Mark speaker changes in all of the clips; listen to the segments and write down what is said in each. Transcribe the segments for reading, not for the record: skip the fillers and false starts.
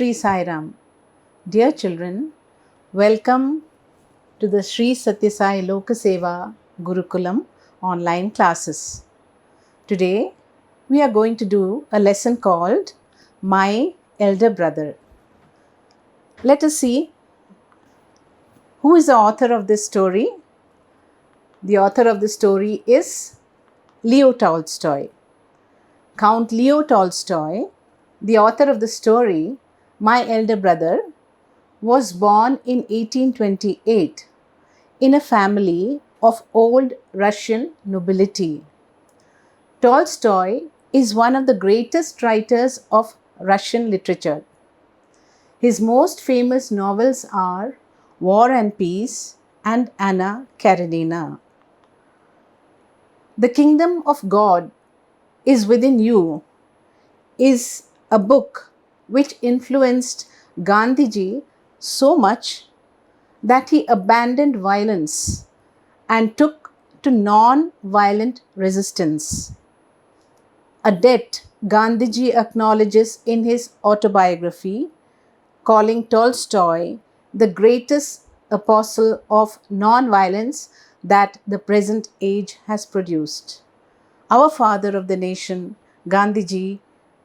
Speaker 1: Shri Sai Ram. Dear children, welcome to the Shri Satya Sai Lokaseva Gurukulam online classes. Today, we are going to do a lesson called My Elder Brother. Let us see who is the author of this story. The author of the story is Leo Tolstoy. Count Leo Tolstoy, the author of the story My Elder Brother, was born in 1828 in a family of old Russian nobility. Tolstoy is one of the greatest writers of Russian literature. His most famous novels are War and Peace and Anna Karenina. The Kingdom of God is Within You is a book which influenced Gandhiji so much that he abandoned violence and took to non-violent resistance. A debt Gandhiji acknowledges in his autobiography, calling Tolstoy the greatest apostle of non-violence that the present age has produced. Our father of the nation, Gandhiji,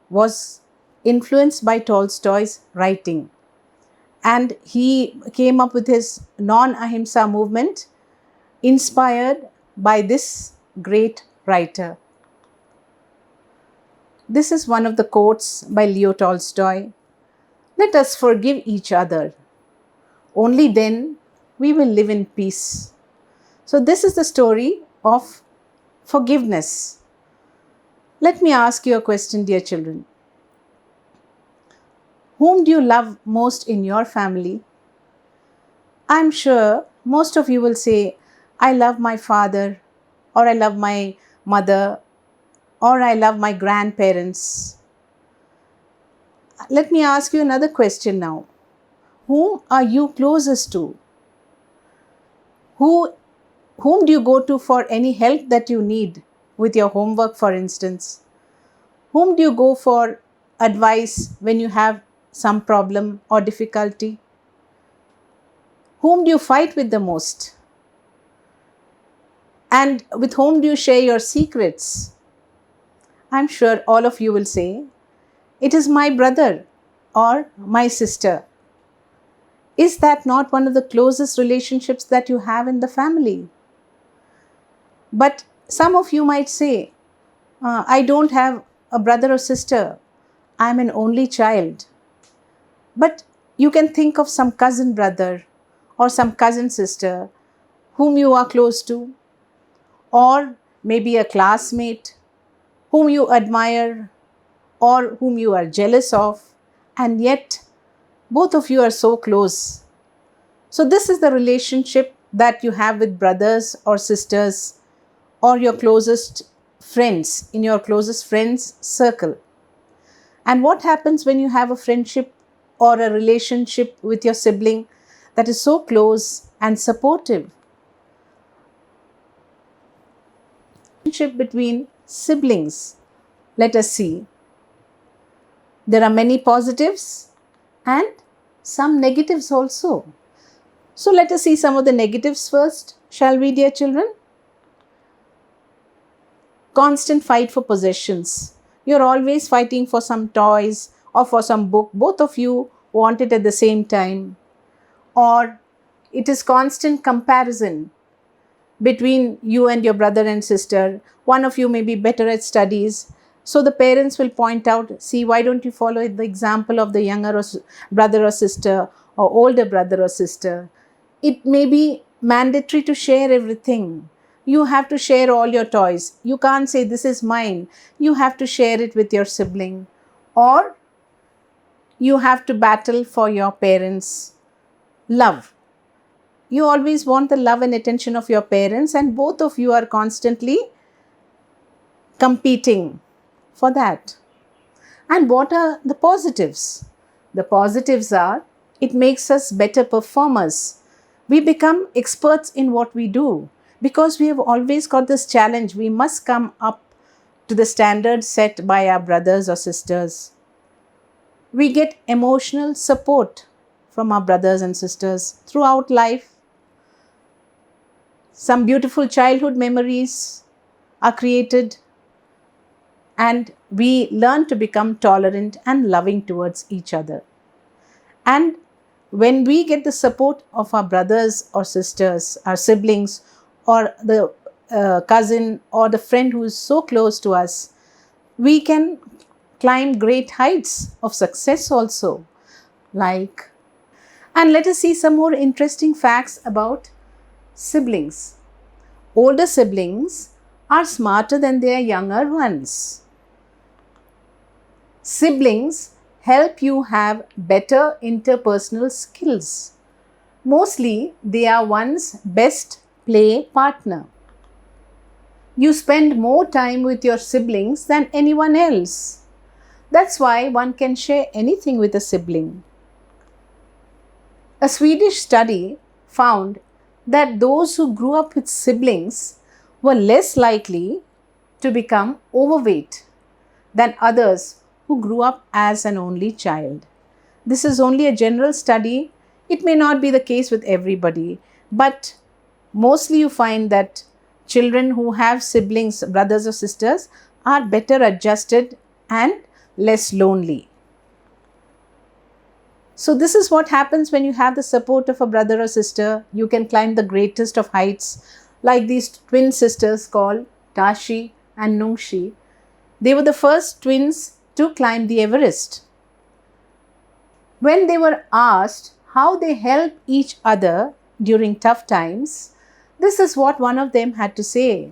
Speaker 1: was influenced by Tolstoy's writing, and he came up with his non-ahimsa movement inspired by this great writer. This is one of the quotes by Leo Tolstoy. Let us forgive each other. Only then we will live in peace. So this is the story of forgiveness. Let me ask you a question, dear children. Whom do you love most in your family? I'm sure most of you will say, I love my father, or I love my mother, or I love my grandparents. Let me ask you another question now. Whom are you closest to? Whom do you go to for any help that you need with your homework, for instance? Whom do you go for advice when you have some problem or difficulty? Whom do you fight with the most? And with whom do you share your secrets? I'm sure all of you will say, it is my brother or my sister. Is that not one of the closest relationships that you have in the family? But some of you might say, I don't have a brother or sister. I'm an only child. But you can think of some cousin brother or some cousin sister whom you are close to, or maybe a classmate whom you admire or whom you are jealous of, and yet both of you are so close. So this is the relationship that you have with brothers or sisters or your closest friends, in your closest friends circle. And what happens when you have a friendship or a relationship with your sibling that is so close and supportive? Relationship between siblings, let us see. There are many positives and some negatives also. So let us see some of the negatives first, shall we, dear children? Constant fight for possessions. You're always fighting for some toys or for some book. Both of you want it at the same time. Or it is constant comparison between you and your brother and sister. One of you may be better at studies. So the parents will point out, see, why don't you follow the example of the younger brother or sister or older brother or sister? It may be mandatory to share everything. You have to share all your toys. You can't say this is mine. You have to share it with your sibling. Or you have to battle for your parents' love. You always want the love and attention of your parents, and both of you are constantly competing for that. And what are the positives? The positives are, it makes us better performers. We become experts in what we do because we have always got this challenge. We must come up to the standards set by our brothers or sisters. We get emotional support from our brothers and sisters throughout life. Some beautiful childhood memories are created, and we learn to become tolerant and loving towards each other. And when we get the support of our brothers or sisters, our siblings, or the cousin or the friend who is so close to us, we can climb great heights of success also. Like, and let us see some more interesting facts about siblings. Older siblings are smarter than their younger ones. Siblings help you have better interpersonal skills. Mostly, they are one's best play partner. You spend more time with your siblings than anyone else. That's why one can share anything with a sibling. A Swedish study found that those who grew up with siblings were less likely to become overweight than others who grew up as an only child. This is only a general study. It may not be the case with everybody, but mostly you find that children who have siblings, brothers or sisters, are better adjusted and less lonely. So, this is what happens when you have the support of a brother or sister. You can climb the greatest of heights, like these twin sisters called Tashi and Nungshi. They were the first twins to climb the Everest. When they were asked how they help each other during tough times, this is what one of them had to say.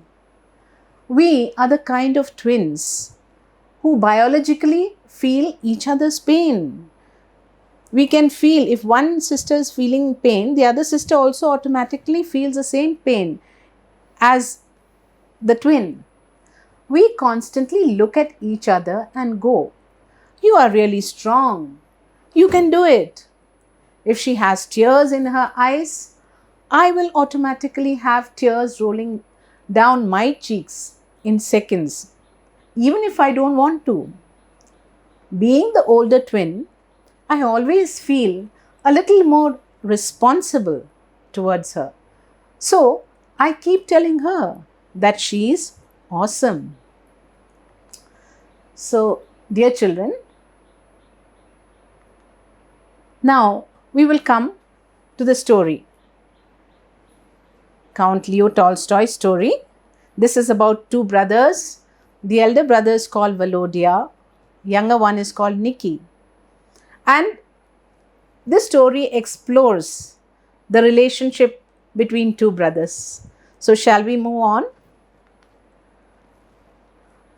Speaker 1: We are the kind of twins who biologically feel each other's pain. We can feel if one sister is feeling pain, the other sister also automatically feels the same pain as the twin. We constantly look at each other and go, "You are really strong. You can do it." If she has tears in her eyes, I will automatically have tears rolling down my cheeks in seconds, even if I don't want to. Being the older twin, I always feel a little more responsible towards her. So I keep telling her that she is awesome. So, dear children, now we will come to the story. Count Leo Tolstoy's story. This is about two brothers. The elder brother is called Volodya, younger one is called Nikki. And this story explores the relationship between two brothers. So, shall we move on?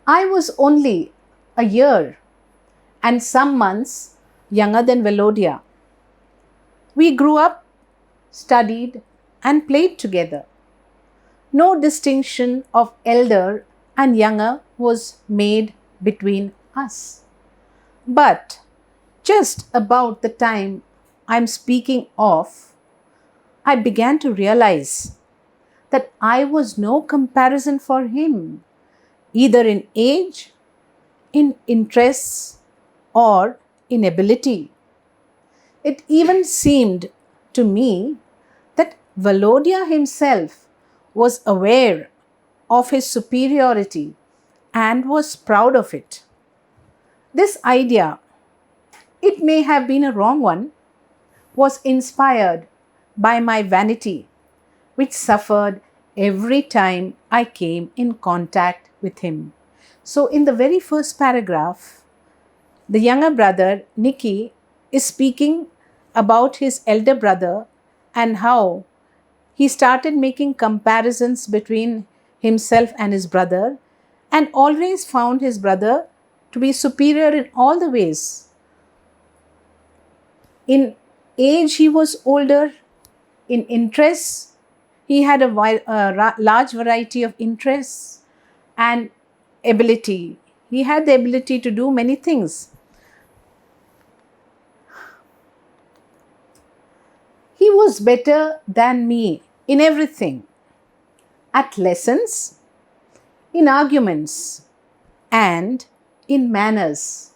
Speaker 1: I was only a year and some months younger than Volodya. We grew up, studied, and played together. No distinction of elder and younger was made between us. But just about the time I'm speaking of, I began to realize that I was no comparison for him, either in age, in interests, or in ability. It even seemed to me that Volodya himself was aware of his superiority and was proud of it. This idea, it may have been a wrong one, was inspired by my vanity, which suffered every time I came in contact with him. So, in the very first paragraph, the younger brother, Nikki, is speaking about his elder brother and how he started making comparisons between himself and his brother and always found his brother to be superior in all the ways. In age, he was older. In interests, he had a large variety of interests, and ability. He had the ability to do many things. He was better than me in everything, at lessons, in arguments, and in manners.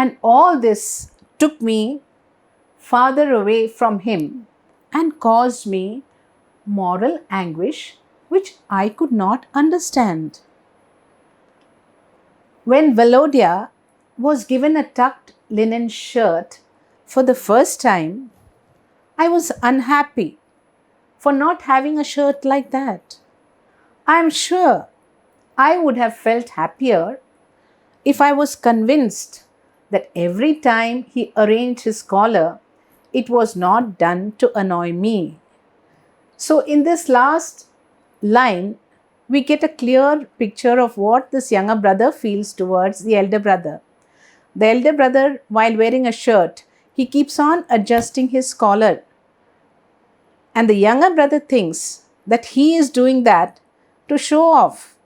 Speaker 1: And all this took me farther away from him and caused me moral anguish which I could not understand. When Velodia was given a tucked linen shirt for the first time, I was unhappy for not having a shirt like that. I am sure I would have felt happier if I was convinced that every time he arranged his collar, it was not done to annoy me. So, in this last line, we get a clear picture of what this younger brother feels towards the elder brother. The elder brother, while wearing a shirt, he keeps on adjusting his collar, and the younger brother thinks that he is doing that to show off,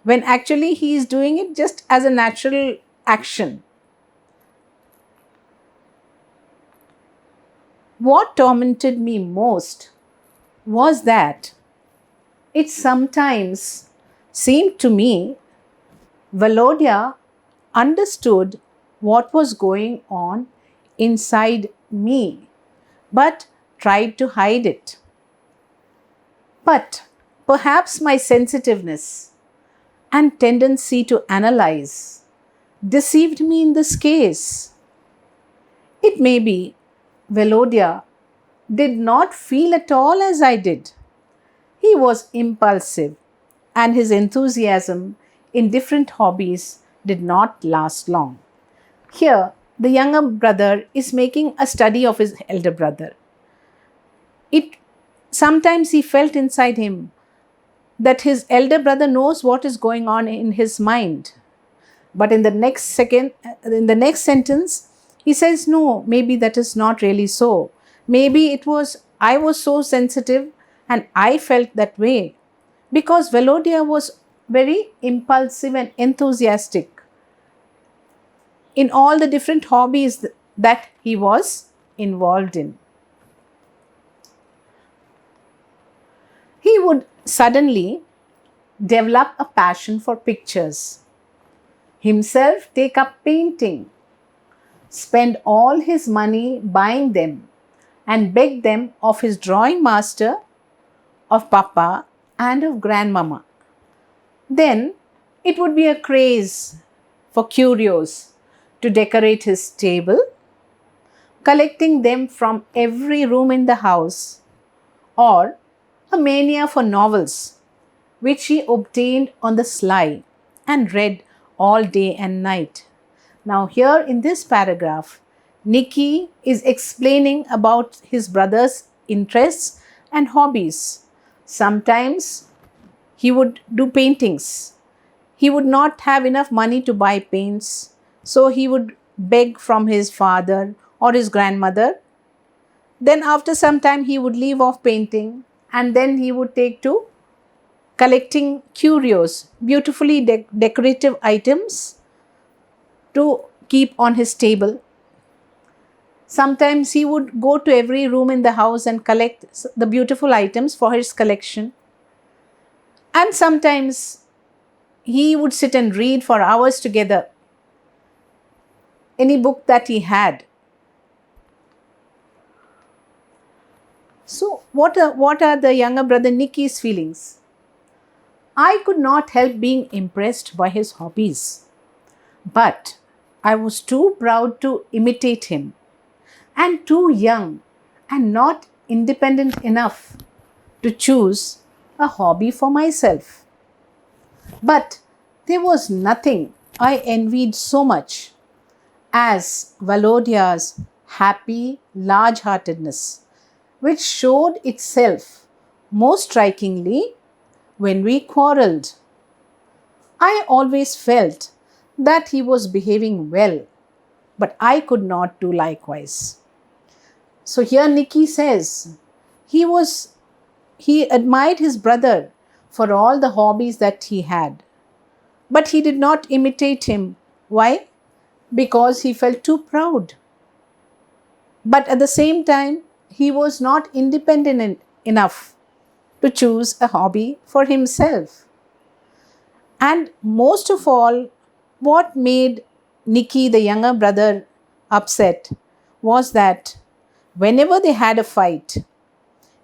Speaker 1: when actually he is doing it just as a natural action. What tormented me most was that it sometimes seemed to me Valodia understood what was going on inside me but tried to hide it. But perhaps my sensitiveness and tendency to analyze deceived me in this case. It may be Velodia did not feel at all as I did. He was impulsive, and his enthusiasm in different hobbies did not last long. Here, the younger brother is making a study of his elder brother. It sometimes he felt inside him that his elder brother knows what is going on in his mind. But in the next sentence, he says, no, maybe that is not really so. Maybe I was so sensitive and I felt that way. Because Velodia was very impulsive and enthusiastic in all the different hobbies that he was involved in. He would suddenly develop a passion for pictures, himself take up painting, spend all his money buying them, and beg them of his drawing master, of Papa, and of Grandmama. Then it would be a craze for curios to decorate his table, collecting them from every room in the house, or a mania for novels, which he obtained on the sly and read all day and night. Now, here in this paragraph, Nicky is explaining about his brother's interests and hobbies. Sometimes he would do paintings. He would not have enough money to buy paints, so he would beg from his father or his grandmother. Then, after some time, he would leave off painting and then he would take to collecting curios, beautifully decorative items to keep on his table. Sometimes he would go to every room in the house and collect the beautiful items for his collection. And sometimes he would sit and read for hours together any book that he had. So, what are the younger brother Nicky's feelings? I could not help being impressed by his hobbies, but I was too proud to imitate him, and too young and not independent enough to choose a hobby for myself. But there was nothing I envied so much as Valodia's happy large-heartedness, which showed itself most strikingly when we quarreled. I always felt that he was behaving well, but I could not do likewise. So here Nicky says he admired his brother for all the hobbies that he had, but he did not imitate him. Why? Because he felt too proud. But at the same time, he was not independent enough to choose a hobby for himself. And most of all, what made Nicky, the younger brother, upset was that whenever they had a fight,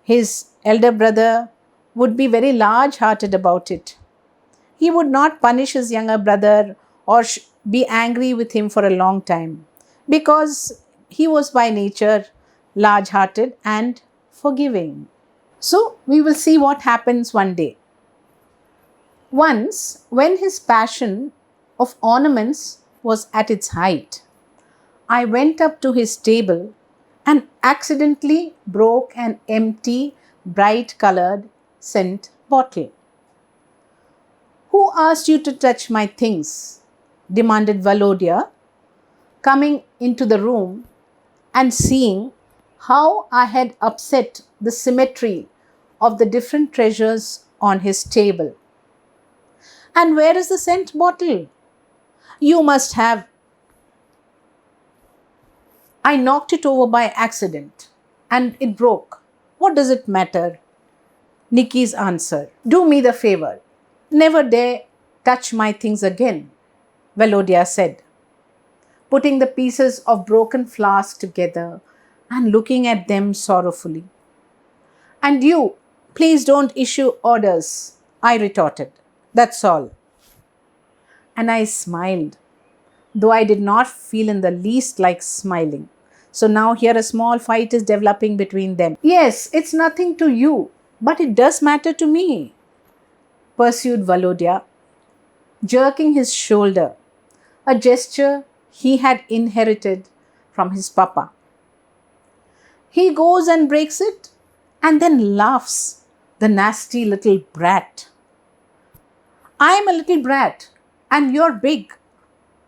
Speaker 1: his elder brother would be very large hearted about it. He would not punish his younger brother or be angry with him for a long time because he was by nature large hearted and forgiving. So, we will see what happens one day. Once, when his passion of ornaments was at its height, I went up to his table and accidentally broke an empty, bright colored scent bottle. "Who asked you to touch my things?" demanded Valodia, coming into the room and seeing how I had upset the symmetry of the different treasures on his table. "And where is the scent bottle? You must have—" "I knocked it over by accident and it broke. What does it matter?" Nicky's answer. "Do me the favor. Never dare touch my things again," Valodia said, putting the pieces of broken flask together and looking at them sorrowfully. "And you, please don't issue orders," I retorted. "That's all." And I smiled, though I did not feel in the least like smiling. So now here a small fight is developing between them. "Yes, it's nothing to you, but it does matter to me," pursued Valodia, jerking his shoulder, a gesture he had inherited from his papa. "He goes and breaks it and then laughs, the nasty little brat." "I'm a little brat and you're big,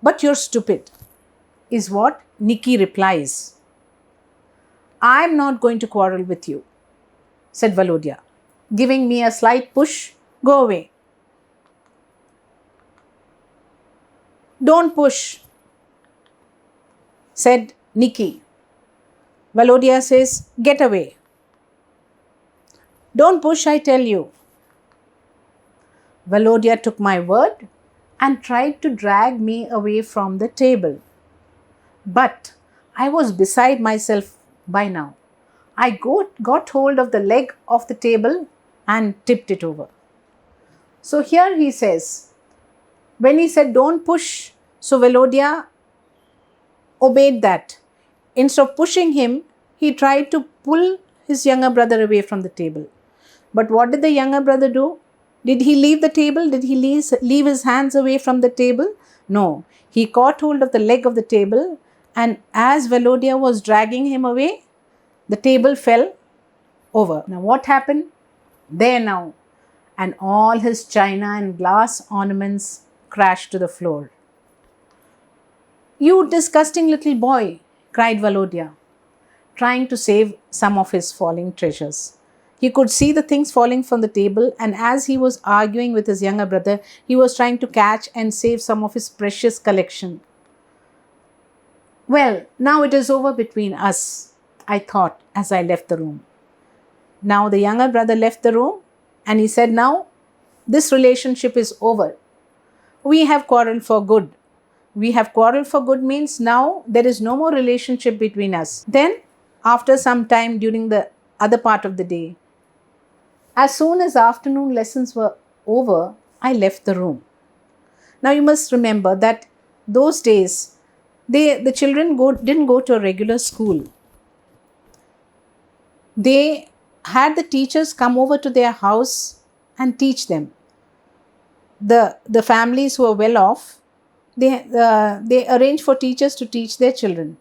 Speaker 1: but you're stupid," is what Nicky replies. "I'm not going to quarrel with you," said Valodia, giving me a slight push. "Go away." "Don't push," said Nicky. Valodia says, "Get away." "Don't push, I tell you." Valodia took my word and tried to drag me away from the table. But I was beside myself by now. I got hold of the leg of the table and tipped it over. So here he says, when he said don't push, so Valodia obeyed that. Instead of pushing him, he tried to pull his younger brother away from the table. But what did the younger brother do? Did he leave the table? Did he leave his hands away from the table? No. He caught hold of the leg of the table, and as Valodia was dragging him away, the table fell over. Now what happened? There now. And all his china and glass ornaments crashed to the floor. "You disgusting little boy," cried Valodia, trying to save some of his falling treasures. He could see the things falling from the table, and as he was arguing with his younger brother, he was trying to catch and save some of his precious collection. "Well, now it is over between us," I thought as I left the room. Now the younger brother left the room and he said, "Now this relationship is over. We have quarreled for good." We have quarreled for good means now there is no more relationship between us. Then, after some time during the other part of the day, as soon as afternoon lessons were over, I left the room. Now you must remember that those days, the children didn't go to a regular school. They had the teachers come over to their house and teach them. The families who are well off, they arranged for teachers to teach their children.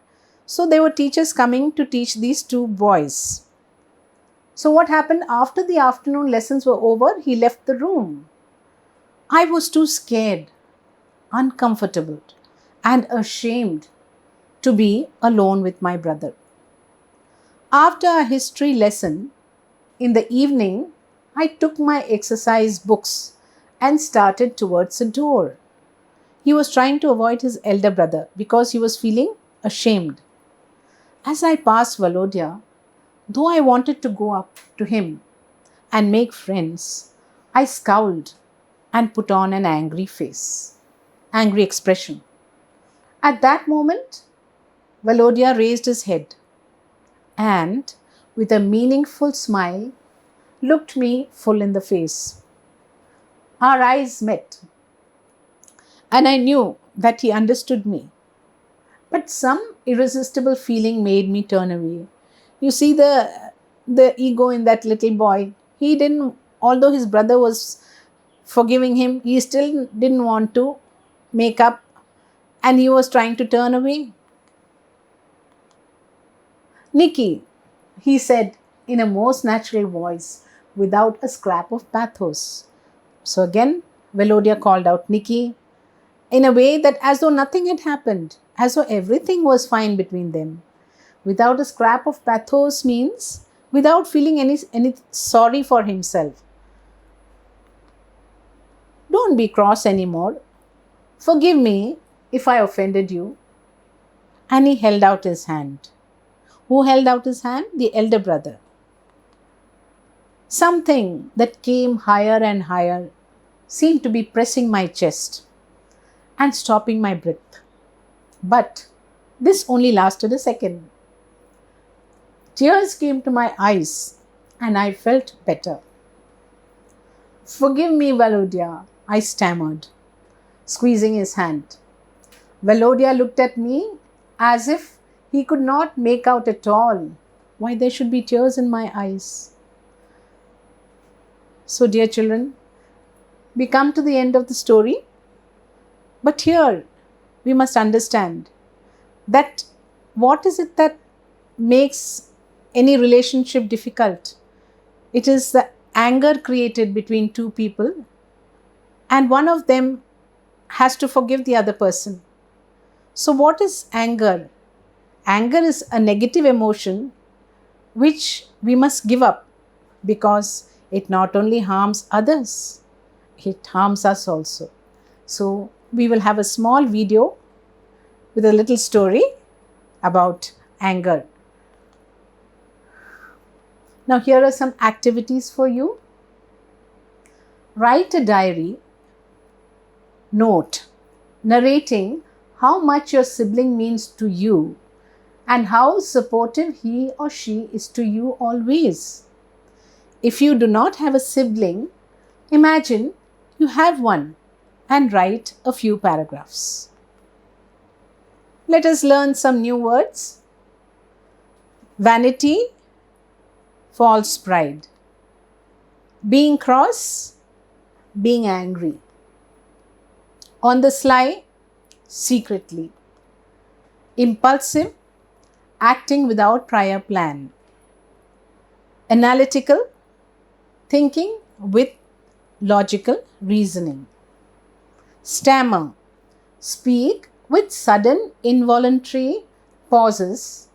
Speaker 1: So there were teachers coming to teach these two boys. So what happened after the afternoon lessons were over? He left the room. I was too scared, uncomfortable, and ashamed to be alone with my brother. After a history lesson in the evening, I took my exercise books and started towards the door. He was trying to avoid his elder brother because he was feeling ashamed. As I passed Valodia, though I wanted to go up to him and make friends, I scowled and put on an angry expression. At that moment, Valodia raised his head and, with a meaningful smile, looked me full in the face. Our eyes met, and I knew that he understood me. But some irresistible feeling made me turn away. You see the ego in that little boy. He didn't, although his brother was forgiving him, he still didn't want to make up, and he was trying to turn away. Nikki, he said in a most natural voice, without a scrap of pathos. So again, Velodia called out Nikki in a way that as though nothing had happened, as though everything was fine between them. Without a scrap of pathos means without feeling any sorry for himself. Don't be cross anymore. Forgive me if I offended you. And he held out his hand. Who held out his hand? The elder brother. Something that came higher and higher seemed to be pressing my chest and stopping my breath. But this only lasted a second. Tears came to my eyes and I felt better. Forgive me, Valodia, I stammered, squeezing his hand. Valodia looked at me as if he could not make out at all why there should be tears in my eyes. So, dear children, we come to the end of the story, but here we must understand that what is it that makes any relationship difficult? It is the anger created between two people, and one of them has to forgive the other person. So, what is anger? Anger is a negative emotion which we must give up because it not only harms others, it harms us also. So, we will have a small video with a little story about anger. Now, here are some activities for you. Write a diary note narrating how much your sibling means to you and how supportive he or she is to you always. If you do not have a sibling, imagine you have one and write a few paragraphs. Let us learn some new words. Vanity, false pride. Being cross, being angry. On the sly, secretly. Impulsive, acting without prior plan. Analytical, thinking with logical reasoning. Stammer, speak with sudden involuntary pauses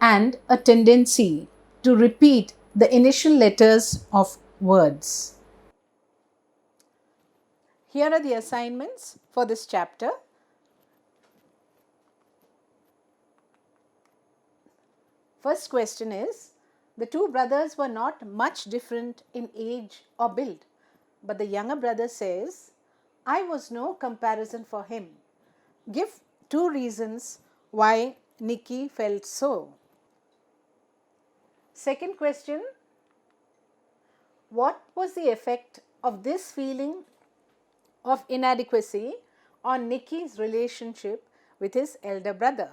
Speaker 1: and a tendency to repeat the initial letters of words. Here are the assignments for this chapter. First question is, the two brothers were not much different in age or build, but the younger brother says, I was no comparison for him. Give two reasons why Nikki felt so. Second question, what was the effect of this feeling of inadequacy on Nikki's relationship with his elder brother?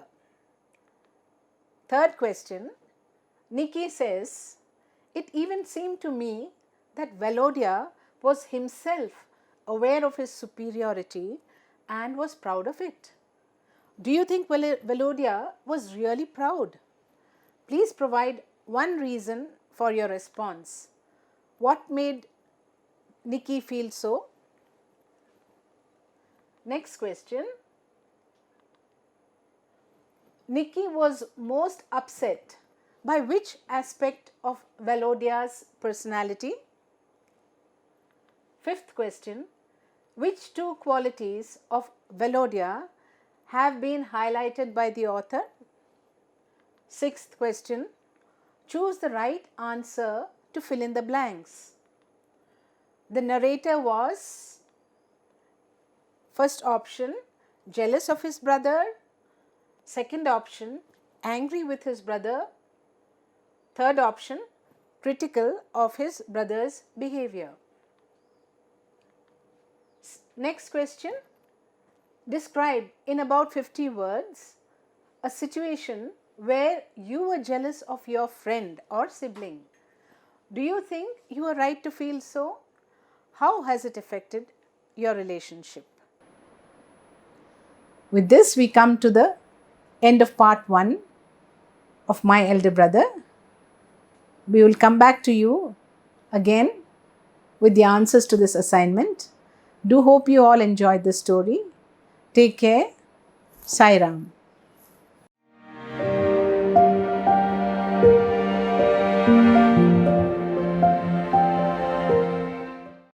Speaker 1: Third question, Nikki says, it even seemed to me that Valodia was himself aware of his superiority and was proud of it. Do you think Valodia was really proud? Please provide one reason for your response. What made Nikki feel so? Next question. Nikki was most upset by which aspect of Valodia's personality? Fifth question. Which two qualities of Valodia have been highlighted by the author? Sixth question. Choose the right answer to fill in the blanks. The narrator was, first option, jealous of his brother. Second option, angry with his brother. Third option, critical of his brother's behavior. Next question, describe in about 50 words a situation where you were jealous of your friend or sibling. Do you think you are right to feel so? How has it affected your relationship? With this, we come to the end of part 1 of My Elder Brother. We will come back to you again with the answers to this assignment. Do hope you all enjoyed the story. Take care. Sai Ram.